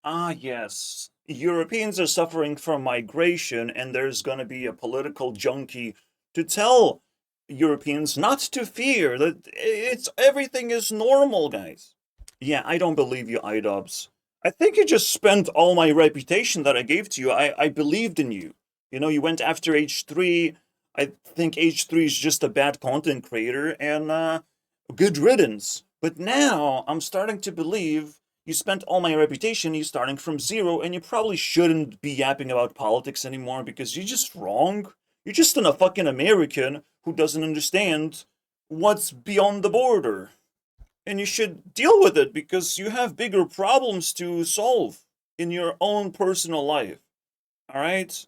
Ah, yes. Europeans are suffering from migration, and there's gonna be a political junkie to tell Europeans not to fear that it's everything is normal, guys. Yeah, I don't believe you, Idubbbz. I think you just spent all my reputation that I gave to you. I believed in you. You know, you went after H3. I think H3 is just a bad content creator, and good riddance. But now I'm starting to believe you spent all my reputation, you're starting from zero, and you probably shouldn't be yapping about politics anymore because you're just wrong. You're just a fucking American who doesn't understand what's beyond the border. And you should deal with it because you have bigger problems to solve in your own personal life. All right?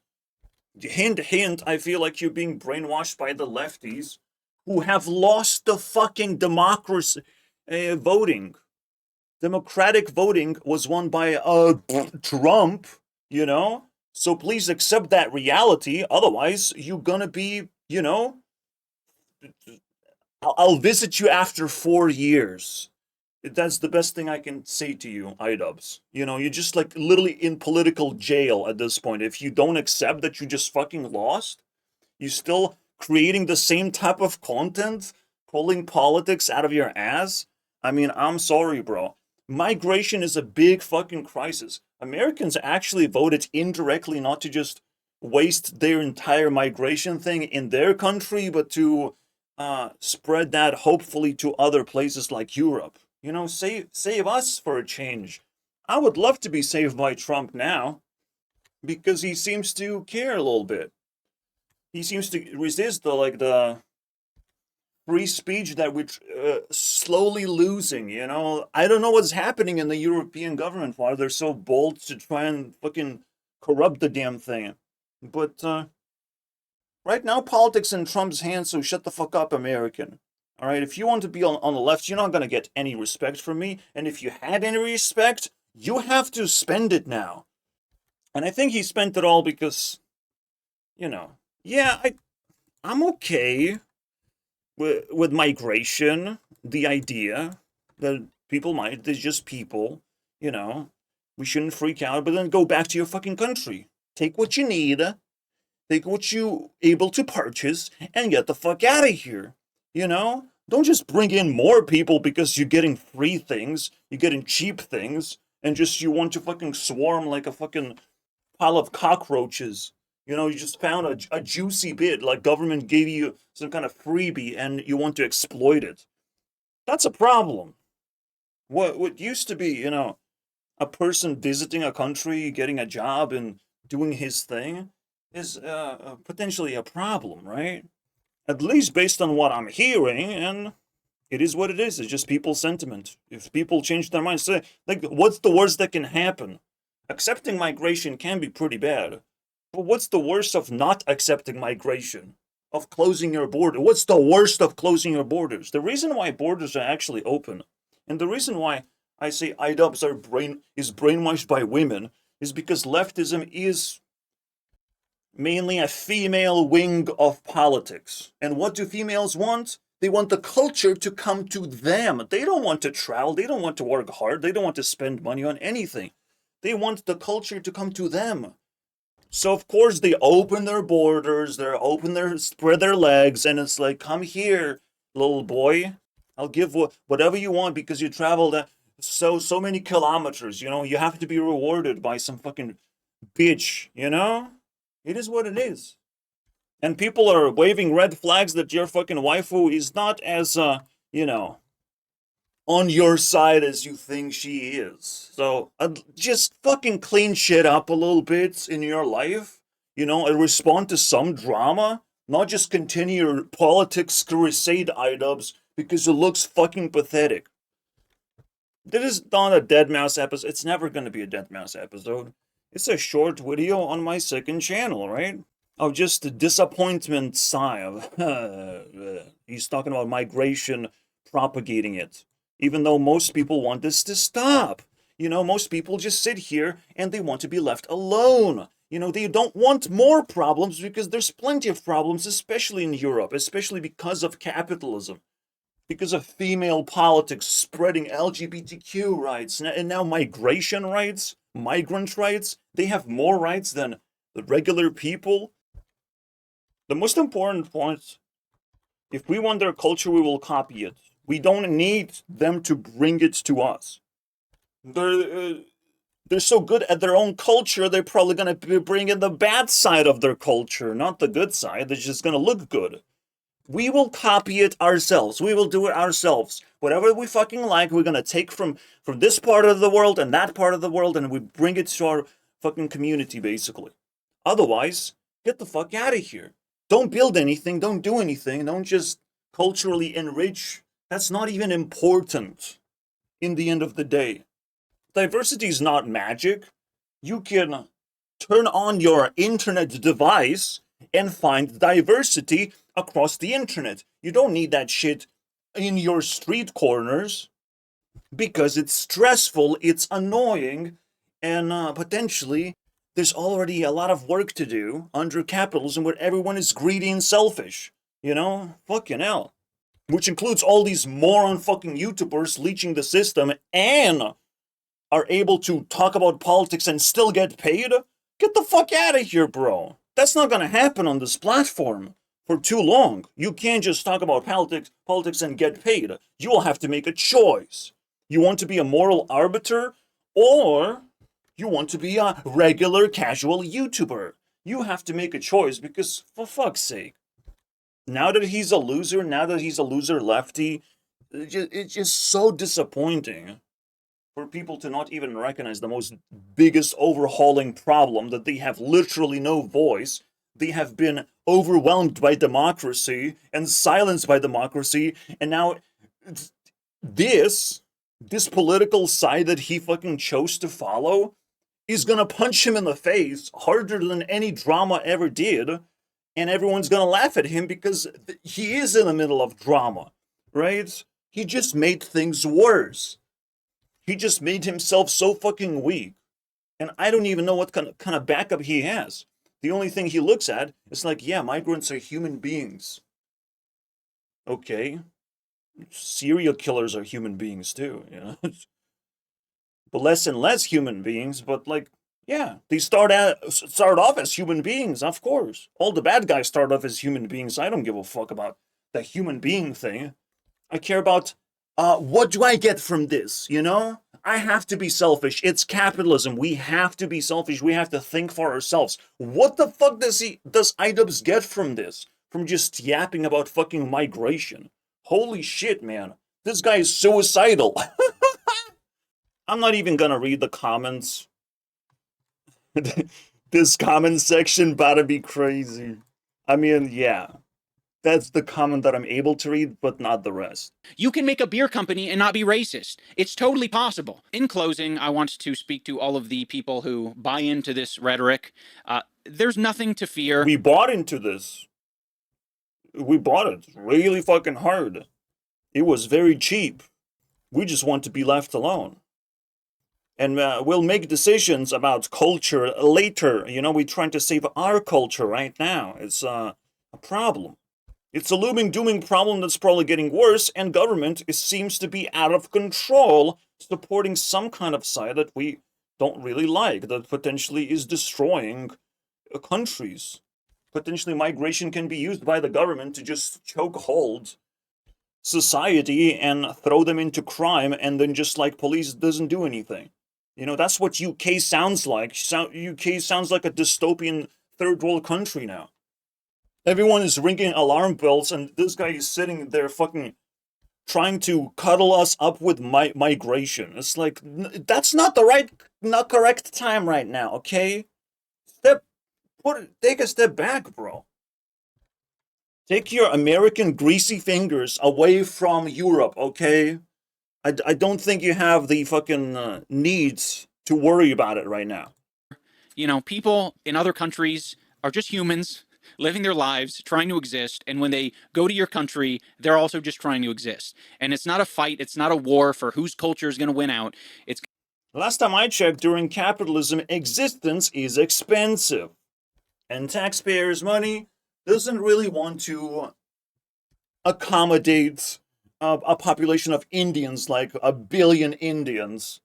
Hint, hint, I feel like you're being brainwashed by the lefties who have lost the fucking democracy voting. Democratic voting was won by Trump, you know? So please accept that reality. Otherwise, you're gonna be, I'll visit you after 4 years. That's the best thing I can say to you, Idubbbz. You know, you're just like literally in political jail at this point. If you don't accept that you just fucking lost, you're still creating the same type of content, pulling politics out of your ass. I mean, I'm sorry, bro. Migration is a big fucking crisis. Americans actually voted indirectly not to just waste their entire migration thing in their country, but to spread that hopefully to other places like Europe. You know, save us for a change. I would love to be saved by Trump now because he seems to care a little bit. He seems to resist the free speech that we're slowly losing. You know, I don't know what's happening in the European government. Why they're so bold to try and fucking corrupt the damn thing. But right now, politics in Trump's hands. So shut the fuck up, American. All right, if you want to be on the left, you're not gonna get any respect from me. And if you had any respect, you have to spend it now. And I think he spent it all because, yeah, I'm okay with migration, the idea that people might, there's just people, you know, we shouldn't freak out, but then go back to your fucking country. Take what you need, take what you able to purchase, and get the fuck out of here. You know? Don't just bring in more people because you're getting free things, you're getting cheap things, and just you want to fucking swarm like a fucking pile of cockroaches. You know, you just found a juicy bit, like government gave you some kind of freebie and you want to exploit it. That's a problem. What used to be, a person visiting a country, getting a job and doing his thing is potentially a problem, right? At least based on what I'm hearing, and it is what it is. It's just people's sentiment. If people change their minds, say, like, what's the worst that can happen? Accepting migration can be pretty bad. But what's the worst of not accepting migration? Of closing your border? What's the worst of closing your borders? The reason why borders are actually open, and the reason why I say Idubbbz is brainwashed by women, is because leftism is mainly a female wing of politics. And what do females want? They want the culture to come to them. They don't want to travel. They don't want to work hard. They don't want to spend money on anything. They want the culture to come to them. So of course they open their borders, spread their legs, and it's like, come here, little boy. I'll give whatever you want because you traveled so many kilometers. You know, you have to be rewarded by some fucking bitch. You know, it is what it is. And people are waving red flags that your fucking waifu is not as you know, on your side as you think she is. So just fucking clean shit up a little bit in your life, and respond to some drama, not just continue your politics crusade, Idubbbz, because it looks fucking pathetic. This is not a Dead Mouse episode. It's never going to be a Dead Mouse episode. It's a short video on my second channel, right? Of just the disappointment sigh of, he's talking about migration, propagating it. Even though most people want this to stop. Most people just sit here and they want to be left alone. They don't want more problems because there's plenty of problems, especially in Europe, especially because of capitalism, because of female politics spreading LGBTQ rights and now migration rights. migrant rights. They have more rights than the regular people. The most important point, if we want their culture, we will copy it. We don't need them to bring it to us. They're so good at their own culture, they're probably going to bring in the bad side of their culture, not the good side. They're just going to look good. We will copy it ourselves. We will do it ourselves. Whatever we fucking like, we're going to take from this part of the world and that part of the world, and we bring it to our fucking community, basically. Otherwise, get the fuck out of here. Don't build anything. Don't do anything. Don't just culturally enrich. That's not even important in the end of the day. Diversity is not magic. You can turn on your internet device and find diversity across the internet. You don't need that shit in your street corners because it's stressful, it's annoying, and potentially there's already a lot of work to do under capitalism where everyone is greedy and selfish. You know? Fucking hell. Which includes all these moron fucking YouTubers leeching the system and are able to talk about politics and still get paid. Get the fuck out of here, bro. That's not gonna happen on this platform for too long. You can't just talk about politics and get paid. You will have to make a choice. You want to be a moral arbiter, or you want to be a regular casual YouTuber. You have to make a choice because, for fuck's sake, now that he's a loser lefty, it's just so disappointing for people to not even recognize the most biggest overhauling problem, that they have literally no voice. They have been overwhelmed by democracy and silenced by democracy, and now this political side that he fucking chose to follow is gonna punch him in the face harder than any drama ever did, and everyone's gonna laugh at him because he is in the middle of drama, right? He just made things worse. He just made himself so fucking weak. And I don't even know what kind of backup he has. The only thing he looks at is like, yeah, migrants are human beings. Okay. Serial killers are human beings too, you know? But less and less human beings, but like, yeah, they start off as human beings, of course. All the bad guys start off as human beings. I don't give a fuck about the human being thing. I care about what do I get from this, you know? I have to be selfish. It's capitalism. We have to be selfish. We have to think for ourselves. What the fuck does Idubbbz get from this? From just yapping about fucking migration? Holy shit, man. This guy is suicidal. I'm not even gonna read the comments. This comment section about to be crazy. I mean, yeah. That's the comment that I'm able to read, but not the rest. You can make a beer company and not be racist. It's totally possible. In closing, I want to speak to all of the people who buy into this rhetoric. There's nothing to fear. We bought into this. We bought it really fucking hard. It was very cheap. We just want to be left alone. And we'll make decisions about culture later. You know, we're trying to save our culture right now. It's a problem. It's a looming, dooming problem that's probably getting worse, and government seems to be out of control, supporting some kind of side that we don't really like, that potentially is destroying countries. Potentially migration can be used by the government to just chokehold society and throw them into crime, and then just like police doesn't do anything. You know, that's what UK sounds like. UK sounds like a dystopian third world country now. Everyone is ringing alarm bells, and this guy is sitting there fucking trying to cuddle us up with migration. It's like, that's not correct time right now, okay? Take a step back, bro. Take your American greasy fingers away from Europe, okay? I don't think you have the fucking needs to worry about it right now. You know, people in other countries are just humans living their lives, trying to exist, and when they go to your country, they're also just trying to exist. And it's not a fight, it's not a war for whose culture is going to win out. It's Last time I checked, during capitalism, existence is expensive. And taxpayers' money doesn't really want to accommodate a population of Indians, like 1 billion Indians,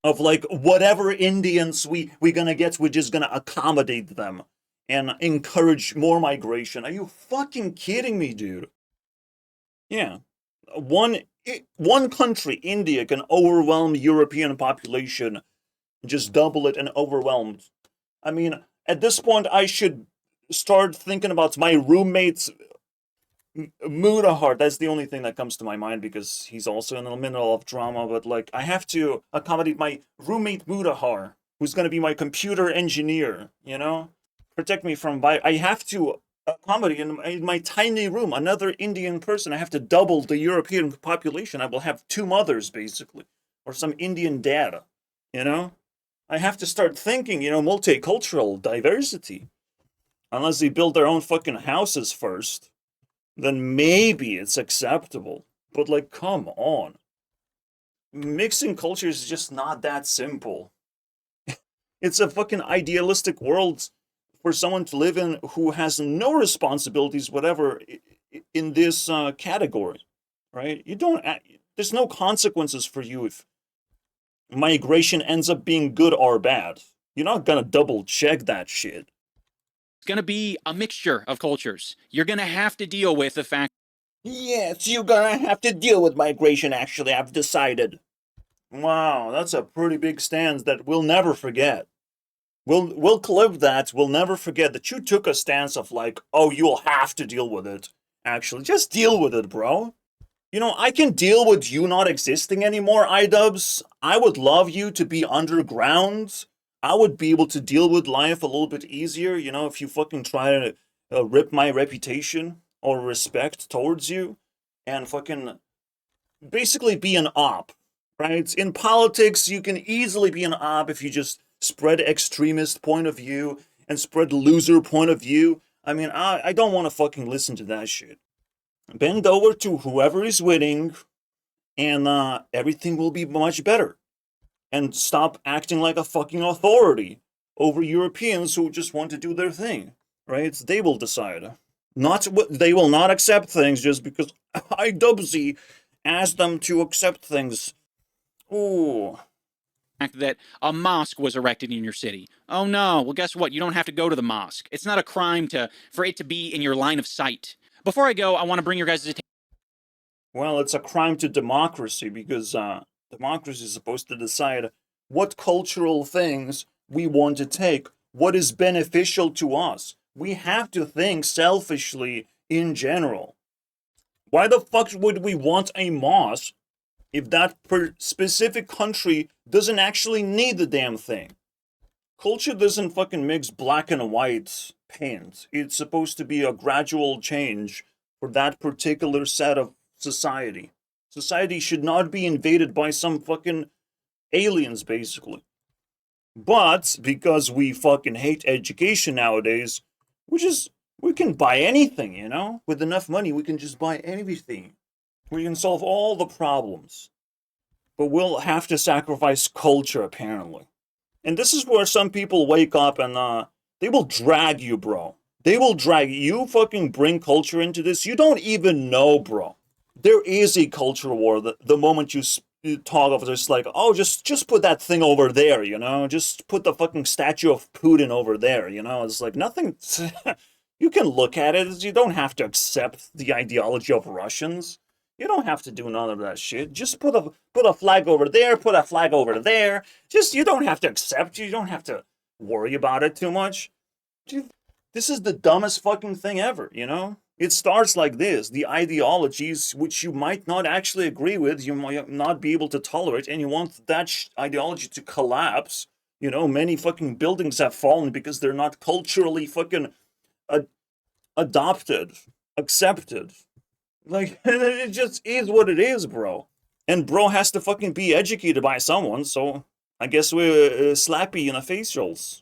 of like whatever Indians we gonna get, we're just gonna accommodate them and encourage more migration. Are you fucking kidding me, dude? Yeah. One country, India, can overwhelm European population, just double it and overwhelm. I mean, at this point, I should start thinking about my roommate's Mudahar. That's the only thing that comes to my mind because he's also in the middle of drama. But like, I have to accommodate my roommate Mudahar, who's going to be my computer engineer. You know, protect me from. I have to accommodate in my tiny room another Indian person. I have to double the European population. I will have two mothers basically, or some Indian dad. You know, I have to start thinking. You know, multicultural diversity. Unless they build their own fucking houses first, then maybe it's acceptable. But like, come on. Mixing cultures is just not that simple. It's a fucking idealistic world for someone to live in who has no responsibilities, whatever, in this category, right? You don't, there's no consequences for you if migration ends up being good or bad. You're not gonna double check that shit. It's going to be a mixture of cultures. You're going to have to deal with the fact. Yes, you're gonna have to deal with migration, actually, I've decided. Wow, that's a pretty big stance that we'll never forget. We'll clip that, we'll never forget that you took a stance of like, oh, you'll have to deal with it. Actually, just deal with it, bro. You know, I can deal with you not existing anymore, Idubbbz. I would love you to be underground. I would be able to deal with life a little bit easier, you know, if you fucking try to rip my reputation or respect towards you and fucking basically be an op, right? In politics, you can easily be an op if you just spread extremist point of view and spread loser point of view. I mean, I don't want to fucking listen to that shit. Bend over to whoever is winning and everything will be much better. And stop acting like a fucking authority over Europeans who just want to do their thing, right? They will decide. They will not accept things just because Idubbbz asked them to accept things. Ooh. That a mosque was erected in your city. Oh no, well guess what? You don't have to go to the mosque. It's not a crime for it to be in your line of sight. Before I go, I want to bring your guys' attention. Well, it's a crime to democracy because democracy is supposed to decide what cultural things we want to take, what is beneficial to us. We have to think selfishly in general. Why the fuck would we want a mosque if that specific country doesn't actually need the damn thing? Culture doesn't fucking mix black and white paint. It's supposed to be a gradual change for that particular set of society. Society should not be invaded by some fucking aliens, basically. But because we fucking hate education nowadays, we can buy anything, you know? With enough money, we can just buy anything. We can solve all the problems. But we'll have to sacrifice culture, apparently. And this is where some people wake up and they will drag you, bro. They will drag you. You fucking bring culture into this. You don't even know, bro. There is a culture war the moment you talk of this, like, oh, just put that thing over there, you know? Just put the fucking statue of Putin over there, you know? It's like nothing. You can look at it. You don't have to accept the ideology of Russians. You don't have to do none of that shit. Just put a flag over there, put a flag over there. Just, you don't have to accept. You don't have to worry about it too much. This is the dumbest fucking thing ever, you know? It starts like this. The ideologies which you might not actually agree with, you might not be able to tolerate, and you want that ideology to collapse. You know, many fucking buildings have fallen because they're not culturally fucking adopted, accepted. Like, it just is what it is, bro. And bro has to fucking be educated by someone, so I guess we're slappy in the facials.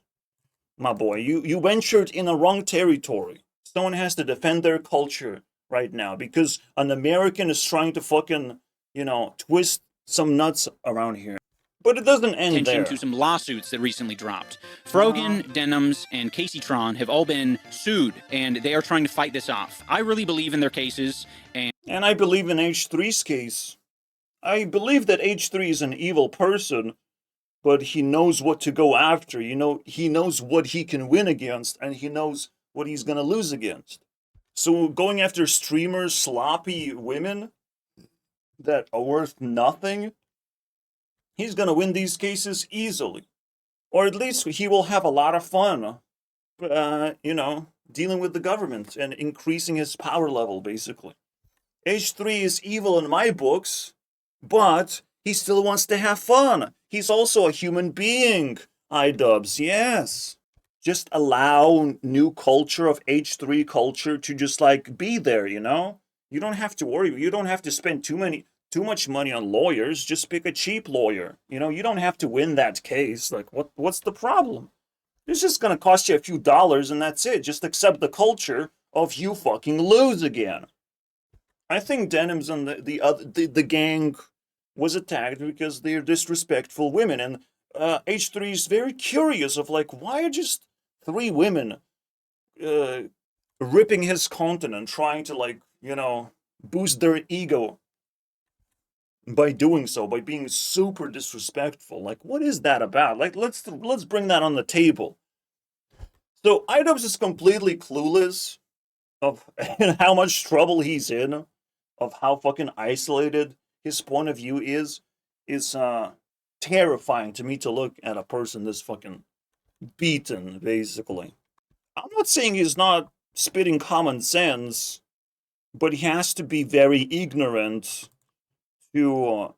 My boy, you ventured in a wrong territory. Someone has to defend their culture right now because an American is trying to fucking, you know, twist some nuts around here. But it doesn't end there. To some lawsuits that recently dropped. Frogan, Denims, and Casey Tron have all been sued, and they are trying to fight this off. I really believe in their cases, and I believe in H3's case. I believe that H3 is an evil person, but he knows what to go after. He knows what he can win against, and he knows what he's gonna lose against. So going after streamers, sloppy women that are worth nothing, he's gonna win these cases easily. Or at least he will have a lot of fun, dealing with the government and increasing his power level, basically. H3 is evil in my books, but he still wants to have fun. He's also a human being, Idubbbz, yes. Just allow new culture of H3 culture to just like be there, you know? You don't have to worry. You don't have to spend too much money on lawyers. Just pick a cheap lawyer. You don't have to win that case. Like what's the problem? It's just gonna cost you a few dollars and that's it. Just accept the culture of you fucking lose again. I think Denims and the gang was attacked because they're disrespectful women, and H3 is very curious of like, why are just 3 women ripping his content and trying to like, boost their ego by doing so, by being super disrespectful. Like, what is that about? Like, let's bring that on the table. So Idubbbz is completely clueless of how much trouble he's in, of how fucking isolated his point of view is terrifying to me to look at a person this fucking beaten, basically. I'm not saying he's not spitting common sense, but he has to be very ignorant to,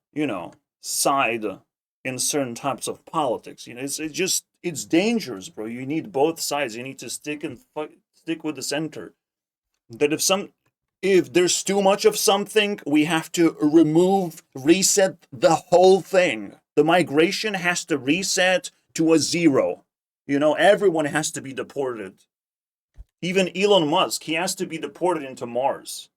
side in certain types of politics. It's dangerous, bro. You need both sides. You need to stick with the center. That if there's too much of something, we have to reset the whole thing. The migration has to reset to a 0. Everyone has to be deported. Even Elon Musk, he has to be deported into Mars.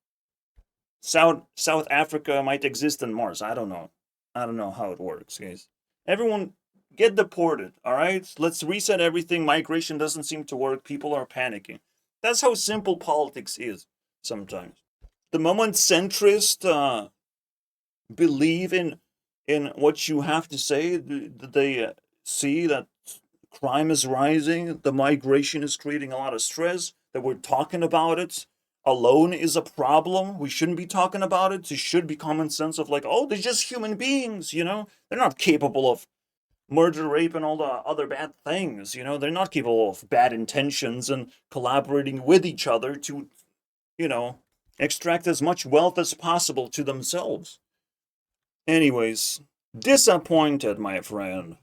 South Africa might exist in Mars. I don't know how it works, guys. Everyone get deported, all right? Let's reset everything. Migration doesn't seem to work. People are panicking. That's how simple politics is sometimes. The moment centrists believe in what you have to say, they see that crime is rising, the migration is creating a lot of stress, that we're talking about it alone is a problem. We shouldn't be talking about it. It should be common sense of like, oh, they're just human beings, They're not capable of murder, rape, and all the other bad things, They're not capable of bad intentions and collaborating with each other to, extract as much wealth as possible to themselves. Anyways, disappointed, my friend.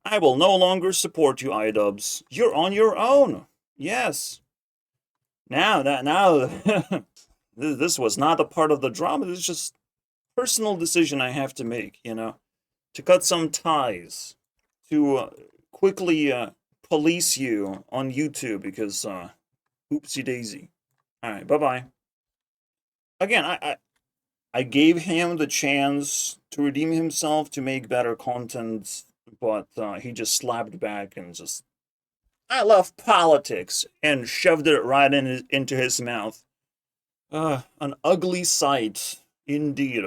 I will no longer support you, Idubbbz. You're on your own. Yes. Now, this was not a part of the drama. It's just personal decision I have to make, to cut some ties, to quickly police you on YouTube because oopsie daisy. All right, bye-bye. Again, I gave him the chance to redeem himself, to make better content, but he just slapped back and just, I love politics, and shoved it right into his mouth. An ugly sight, indeed.